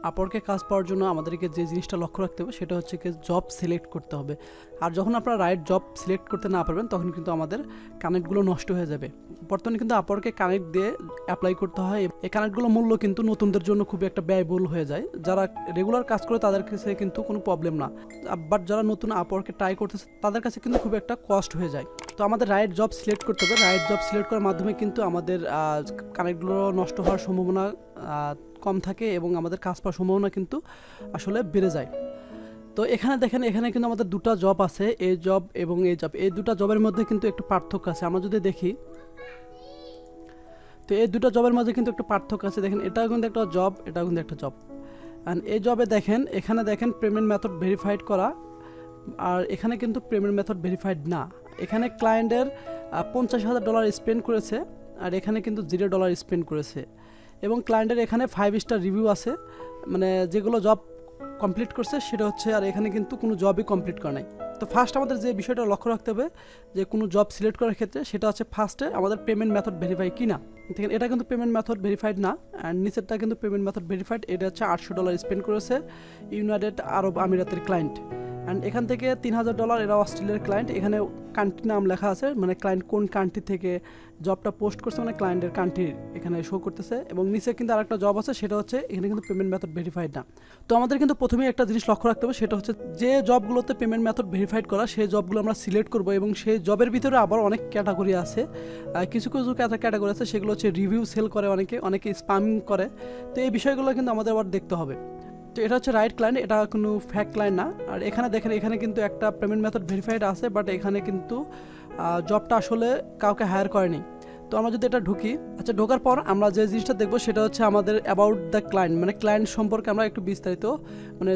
আপওয়ার্কে কাজ পাওয়ার জন্য আমাদেরকে যে জিনিসটা লক্ষ্য রাখতে হবে সেটা হচ্ছে কি জব সিলেক্ট করতে হবে। আর যখন আপনারা রাইট জব সিলেক্ট করতে না পারবেন তখন কিন্তু আমাদের কানেক্টগুলো নষ্ট হয়ে যাবে। বর্তমানে কিন্তু আপওয়ার্কে কানেক্ট দিয়ে অ্যাপ্লাই করতে হয়। এই কানেক্টগুলোর মূল্য কিন্তু নতুনদের জন্য খুবই একটা ব্যয়বহুল হয়ে যায়। যারা রেগুলার কাজ করে তাদের কাছে কিন্তু কোনো প্রবলেম না, বাট যারা নতুন আপওয়ার্কে ট্রাই করতেছে তাদের কাছে কিন্তু খুব একটা কষ্ট হয়ে যায়। তো আমাদের রাইট জব সিলেক্ট করতে হবে। রাইট জব সিলেক্ট করার মাধ্যমে কিন্তু আমাদের কানেক্টগুলো নষ্ট হওয়ার সম্ভাবনা কম থাকে এবং আমাদের কাজ পাওয়ার সম্ভাবনা কিন্তু আসলে বেড়ে যায়। তো এখানে দেখেন, এখানে কিন্তু আমাদের দুটো জব আছে, এই জব এবং এই জব। এই দুটো জবের মধ্যে কিন্তু একটু পার্থক্য আছে। আমরা যদি দেখি তো এই দুটো জবের মধ্যে কিন্তু একটু পার্থক্য আছে। দেখেন এটাও কিন্তু একটা জব, এটাও কিন্তু একটা জব। অ্যান্ড এই জবে দেখেন, এখানে দেখেন পেমেন্ট মেথড ভেরিফাইড করা, আর এখানে কিন্তু পেমেন্ট মেথড ভেরিফাইড না। এখানে ক্লায়েন্টের $50,000 স্পেন্ড করেছে আর এখানে কিন্তু $0 স্পেন্ড করেছে। এবং ক্লায়েন্টের এখানে 5 স্টার রিভিউ আছে, মানে যেগুলো জব কমপ্লিট করছে সেটা হচ্ছে, আর এখানে কিন্তু কোনো জবই কমপ্লিট করে নাই। তো ফার্স্ট আমাদের যে বিষয়টা লক্ষ্য রাখতে হবে যে কোনো জব সিলেক্ট করার ক্ষেত্রে সেটা হচ্ছে ফার্স্টে আমাদের পেমেন্ট মেথড ভেরিফাই কি না। দেখেন এটা কিন্তু পেমেন্ট মেথড ভেরিফাইড না, অ্যান্ড নিচেরটা কিন্তু পেমেন্ট মেথড ভেরিফাইড। এটা হচ্ছে $800 স্পেন্ড করেছে ইউনাইটেড আরব আমিরাতের ক্লায়েন্ট। অ্যান্ড এখান থেকে $3,000 এরা অস্ট্রেলিয়ার ক্লায়েন্ট। এখানে কান্ট্রি নাম লেখা আছে, মানে ক্লায়েন্ট কোন কান্ট্রি থেকে জবটা পোস্ট করছে, মানে ক্লায়েন্টের কান্ট্রির এখানে শো করতেছে। এবং নিচে কিন্তু আরেকটা জব আছে, সেটা হচ্ছে এখানে কিন্তু পেমেন্ট মেথড ভেরিফাইড না। তো আমাদের কিন্তু প্রথমেই একটা জিনিস লক্ষ্য রাখতে হবে, সেটা হচ্ছে যে জবগুলোতে পেমেন্ট মেথড ভেরিফাইড করা সেই জবগুলো আমরা সিলেক্ট করবো। এবং সেই জবের ভিতরে আবার অনেক ক্যাটাগরি আছে, কিছু কিছু ক্যাটাগরি আছে সেগুলো হচ্ছে রিভিউ সেল করে, অনেকে স্প্যামিং করে। তো এই বিষয়গুলো কিন্তু আমাদের আবার দেখতে হবে। তো এটা হচ্ছে রাইট ক্লায়েন্ট, এটা কোনো ফ্যাক ক্লায়েন্ট না। আর এখানে দেখেন, এখানে কিন্তু একটা পেমেন্ট মেথড ভেরিফাইড আছে, বাট এখানে কিন্তু জবটা আসলে কাউকে হায়ার করেনি। তো আমরা যদি এটা ঢুকি, আচ্ছা ঢোকার পর আমরা যে জিনিসটা দেখবো সেটা হচ্ছে আমাদের অ্যাবাউট দ্য ক্লায়েন্ট, মানে ক্লায়েন্ট সম্পর্কে আমরা একটু বিস্তারিত, মানে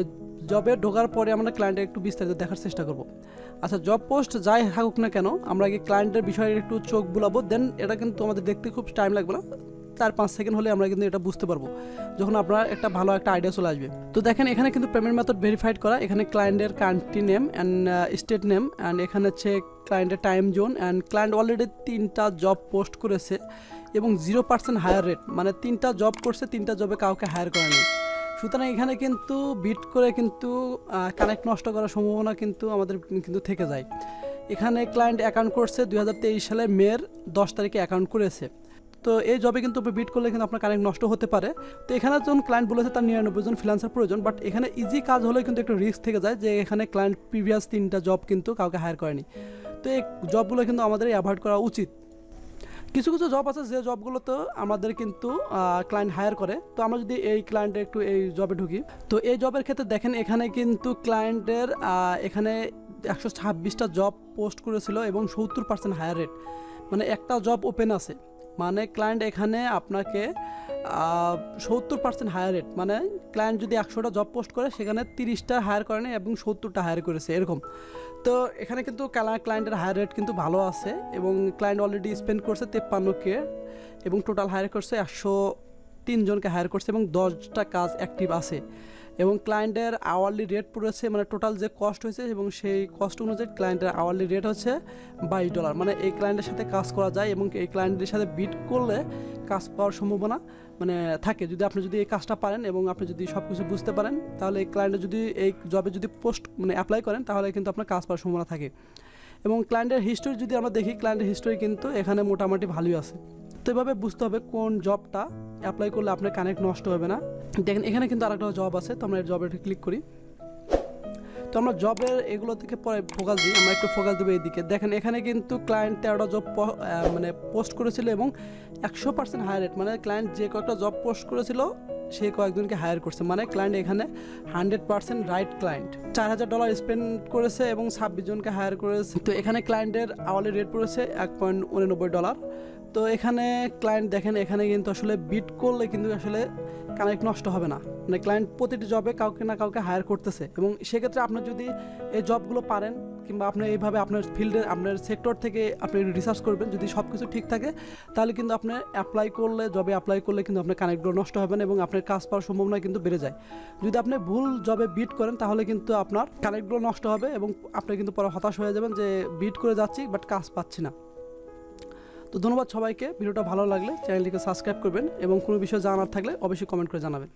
জবে ঢোকার পরে আমরা ক্লায়েন্টের একটু বিস্তারিত দেখার চেষ্টা করব। আচ্ছা জব পোস্ট যাই থাকুক না কেন, আমরা আগে ক্লায়েন্টের বিষয়ে একটু চোখ বুলাবো, দেন এটা কিন্তু আমাদের দেখতে খুব টাইম লাগবে না, 4-5 সেকেন্ড হলে আমরা কিন্তু এটা বুঝতে পারবো, যখন আপনার একটা ভালো একটা আইডিয়া চলে আসবে। তো দেখেন এখানে কিন্তু পেমেন্ট মেথড ভেরিফাইড করা, এখানে ক্লায়েন্টের country name and state name, and এখানে হচ্ছে ক্লায়েন্টের time zone, and client already 3টা জব পোস্ট করেছে এবং 0% হায়ার রেট, মানে 3টা জব করছে, 3টা জবে কাউকে হায়ার করেনি। সুতরাং এখানে কিন্তু বিট করে কিন্তু কানেক্ট নষ্ট করার সম্ভাবনা কিন্তু আমাদের কিন্তু থেকে যায়। এখানে ক্লায়েন্ট অ্যাকাউন্ট করছে 2023 সালের মের 10 তারিখে অ্যাকাউন্ট করেছে। তো এই জবে কিন্তু বিট করলে কিন্তু আপনার কানেক্ট নষ্ট হতে পারে। তো এখানে যখন ক্লায়েন্ট বলেছে তার 99 জন ফ্রিল্যান্সার প্রয়োজন, বাট এখানে ইজি কাজ হলে কিন্তু একটু রিস্ক থেকে যায় যে এখানে ক্লায়েন্ট প্রিভিয়াস 3টা জব কিন্তু কাউকে হায়ার করেনি। তো এই জবগুলো কিন্তু আমাদের অ্যাভয়েড করা উচিত। কিছু কিছু জব আছে যে জবগুলোতে আমাদের কিন্তু ক্লায়েন্ট হায়ার করে। তো আমরা যদি এই ক্লায়েন্টের একটু এই জবে ঢুকি, তো এই জবের ক্ষেত্রে দেখেন এখানে কিন্তু ক্লায়েন্টের এখানে 126টা জব পোস্ট করেছিল এবং 70% হায়ার রেট, মানে একটা জব ওপেন আছে, মানে ক্লায়েন্ট এখানে আপনাকে 70% হায়ার রেট, মানে ক্লায়েন্ট যদি 100টা জব পোস্ট করে সেখানে 30টা হায়ার করে না এবং 70টা হায়ার করেছে এরকম। তো এখানে কিন্তু ক্লায়েন্টের হায়ার রেট কিন্তু ভালো আছে এবং ক্লায়েন্ট অলরেডি স্পেন্ড করছে 53K এবং টোটাল হায়ার করছে 103 জনকে হায়ার করছে এবং 10টা কাজ অ্যাক্টিভ আছে। এবং ক্লায়েন্টের আওয়ারলি রেট পড়েছে, মানে টোটাল যে কস্ট হয়েছে এবং সেই কস্ট অনুযায়ী ক্লায়েন্টের আওয়ারলি রেট হচ্ছে $22, মানে এই ক্লায়েন্টের সাথে কাজ করা যায় এবং এই ক্লায়েন্টের সাথে বিট করলে কাজ পাওয়ার সম্ভাবনা মানে থাকে। যদি আপনি যদি এই কাজটা পারেন এবং আপনি যদি সব কিছু বুঝতে পারেন, তাহলে এই ক্লায়েন্টের যদি এই জবে যদি পোস্ট মানে অ্যাপ্লাই করেন তাহলে কিন্তু আপনার কাজ পাওয়ার সম্ভাবনা থাকে। এবং ক্লায়েন্টের হিস্টোরি যদি আমরা দেখি, ক্লায়েন্টের হিস্টোরি কিন্তু এখানে মোটামুটি ভালোই আছে। তো এভাবে বুঝতে হবে কোন জবটা অ্যাপ্লাই করলে আপনার কানেক্ট নষ্ট হবে না। দেখেন এখানে কিন্তু আরেকটা জব আছে, তো আমরা এই জবে ক্লিক করি। তো আমরা জবের এগুলো থেকে পরে ফোকাস দিই, আমরা একটু ফোকাস দেবো এইদিকে। দেখেন এখানে কিন্তু ক্লায়েন্ট 13টা জব মানে পোস্ট করেছিল এবং 100% হায়ার রেট, মানে ক্লায়েন্ট যে কয়েকটা জব পোস্ট করেছিল সে কয়েকজনকে হায়ার করছে, মানে ক্লায়েন্ট এখানে 100% রাইট ক্লায়েন্ট। $4,000 স্পেন্ড করেছে এবং 26 জনকে হায়ার করেছে। তো এখানে ক্লায়েন্টের আওয়ারলি রেট পড়েছে $1.89। তো এখানে ক্লায়েন্ট দেখেন এখানে কিন্তু আসলে বিট করলে কিন্তু আসলে কানেক্ট নষ্ট হবে না, মানে ক্লায়েন্ট প্রতিটি জবে কাউকে না কাউকে হায়ার করতেছে। এবং সেক্ষেত্রে আপনি যদি এই জবগুলো পারেন কিংবা আপনি এইভাবে আপনার ফিল্ডের আপনার সেক্টর থেকে আপনি রিসার্চ করবেন, যদি সব কিছু ঠিক থাকে তাহলে কিন্তু আপনি জবে অ্যাপ্লাই করলে কিন্তু আপনার কানেক্টগুলো নষ্ট হবে না এবং আপনার কাজ পাওয়ার সম্ভাবনা কিন্তু বেড়ে যায়। যদি আপনি ভুল জবে বিট করেন তাহলে কিন্তু আপনার কানেক্টগুলো নষ্ট হবে এবং আপনি কিন্তু পরে হতাশ হয়ে যাবেন যে বিট করে যাচ্ছি বাট কাজ পাচ্ছি না। তো ধন্যবাদ সবাইকে। ভিডিওটা ভালো লাগলে চ্যানেলটিকে সাবস্ক্রাইব করবেন এবং কোনো বিষয় জানার থাকলে অবশ্যই কমেন্ট করে জানাবেন।